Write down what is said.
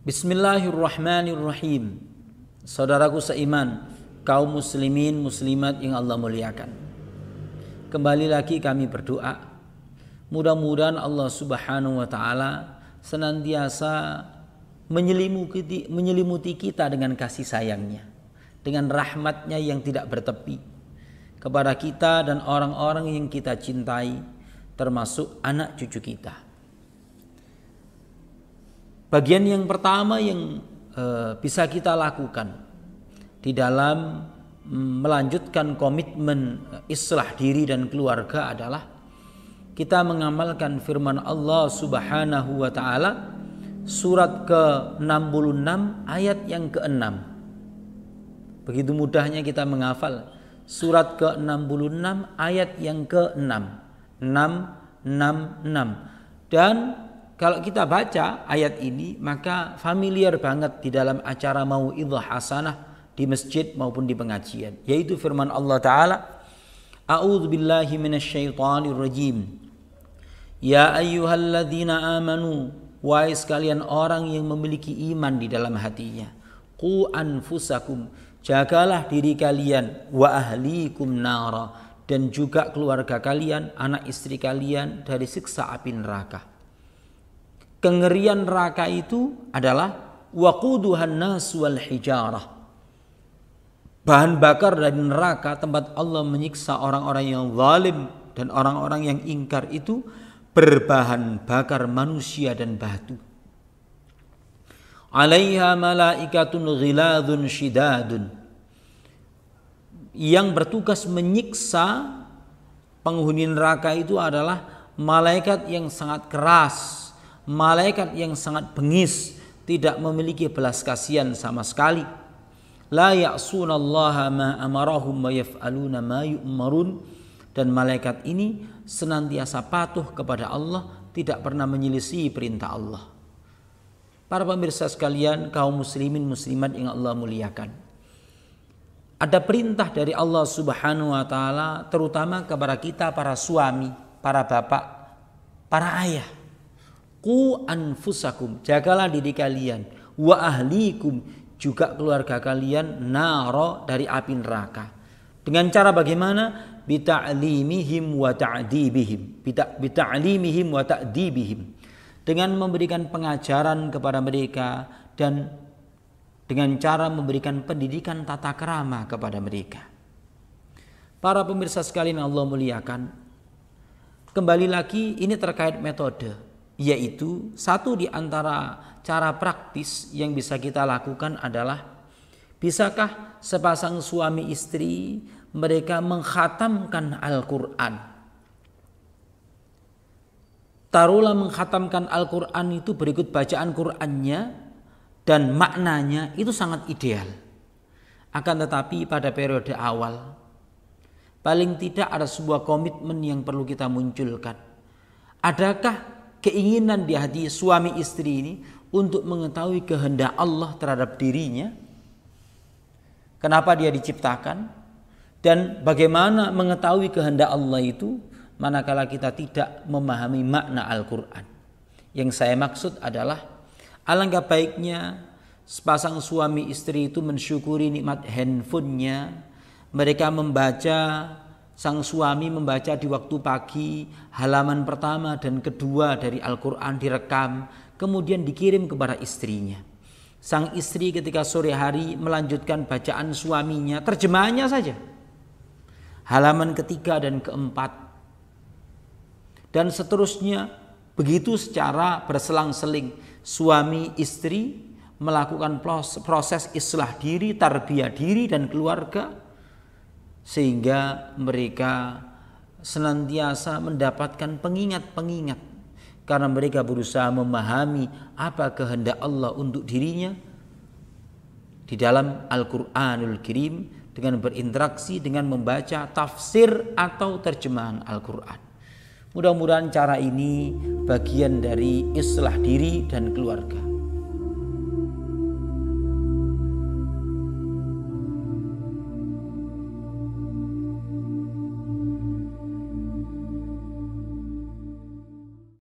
Bismillahirrahmanirrahim. Saudaraku seiman, kaum muslimin muslimat yang Allah muliakan. Kembali lagi kami berdoa, mudah-mudahan Allah Subhanahu wa taala senantiasa menyelimuti kita dengan kasih sayangnya, dengan rahmatnya yang tidak bertepi kepada kita dan orang-orang yang kita cintai, termasuk anak cucu kita. Bagian yang pertama yang bisa kita lakukan di dalam melanjutkan komitmen islah diri dan keluarga adalah kita mengamalkan firman Allah Subhanahu wa taala surat ke-66 ayat yang ke-6. Begitu mudahnya kita menghafal surat ke-66 ayat yang ke-6. 666. Dan kalau kita baca ayat ini maka familiar banget di dalam acara mau'izah hasanah di masjid maupun di pengajian, yaitu firman Allah Ta'ala, A'udzubillahi minasyaitonirrajim. Ya ayyuhalladzina amanu, wahai sekalian orang yang memiliki iman di dalam hatinya, qu anfusakum, jagalah diri kalian, wa ahlikum nara, dan juga keluarga kalian, anak istri kalian dari siksa api neraka. Kengerian neraka itu adalah waquduhan nas wal hijarah. Bahan bakar dari neraka, tempat Allah menyiksa orang-orang yang zalim dan orang-orang yang ingkar itu berbahan bakar manusia dan batu. Alaiha malaikatun ghiladun shidadun. Yang bertugas menyiksa penghuni neraka itu adalah malaikat yang sangat keras, malaikat yang sangat bengis, tidak memiliki belas kasihan sama sekali. La ya'sunallaha ma amarahum wa yaf'aluna ma yu'marun. Dan malaikat ini senantiasa patuh kepada Allah, tidak pernah menyelisih perintah Allah. Para pemirsa sekalian, kaum muslimin muslimat yang Allah muliakan, ada perintah dari Allah Subhanahu wa taala terutama kepada kita para suami, para bapak, para ayah. Qu anfusakum, jagalah diri kalian, wa ahlikum, juga keluarga kalian, naro, dari api neraka. Dengan cara bagaimana? Bita'limihim wa ta'dibihim. Bita'limihim wa ta'dibihim. Dengan memberikan pengajaran kepada mereka dan dengan cara memberikan pendidikan tata krama kepada mereka. Para pemirsa sekalian Allah muliakan, kembali lagi ini terkait metode, yaitu satu di antara cara praktis yang bisa kita lakukan adalah, bisakah sepasang suami istri mereka mengkhatamkan Al-Quran? Taruhlah mengkhatamkan Al-Quran itu berikut bacaan Qurannya dan maknanya itu sangat ideal. Akan tetapi pada periode awal paling tidak ada sebuah komitmen yang perlu kita munculkan. Adakah keinginan di hati suami istri ini untuk mengetahui kehendak Allah terhadap dirinya? Kenapa dia diciptakan? Dan bagaimana mengetahui kehendak Allah itu manakala kita tidak memahami makna Al-Quran? Yang saya maksud adalah, alangkah baiknya sepasang suami istri itu mensyukuri nikmat handphonenya. Mereka membaca, sang suami membaca di waktu pagi halaman pertama dan kedua dari Al-Quran direkam, kemudian dikirim kepada istrinya. Sang istri ketika sore hari melanjutkan bacaan suaminya, terjemahannya saja, halaman ketiga dan keempat, dan seterusnya. Begitu secara berselang-seling suami istri melakukan proses islah diri, tarbiyah diri dan keluarga, sehingga mereka senantiasa mendapatkan pengingat-pengingat karena mereka berusaha memahami apa kehendak Allah untuk dirinya di dalam Al-Quranul Karim dengan berinteraksi dengan membaca tafsir atau terjemahan Al-Quran. Mudah-mudahan cara ini bagian dari islah diri dan keluarga.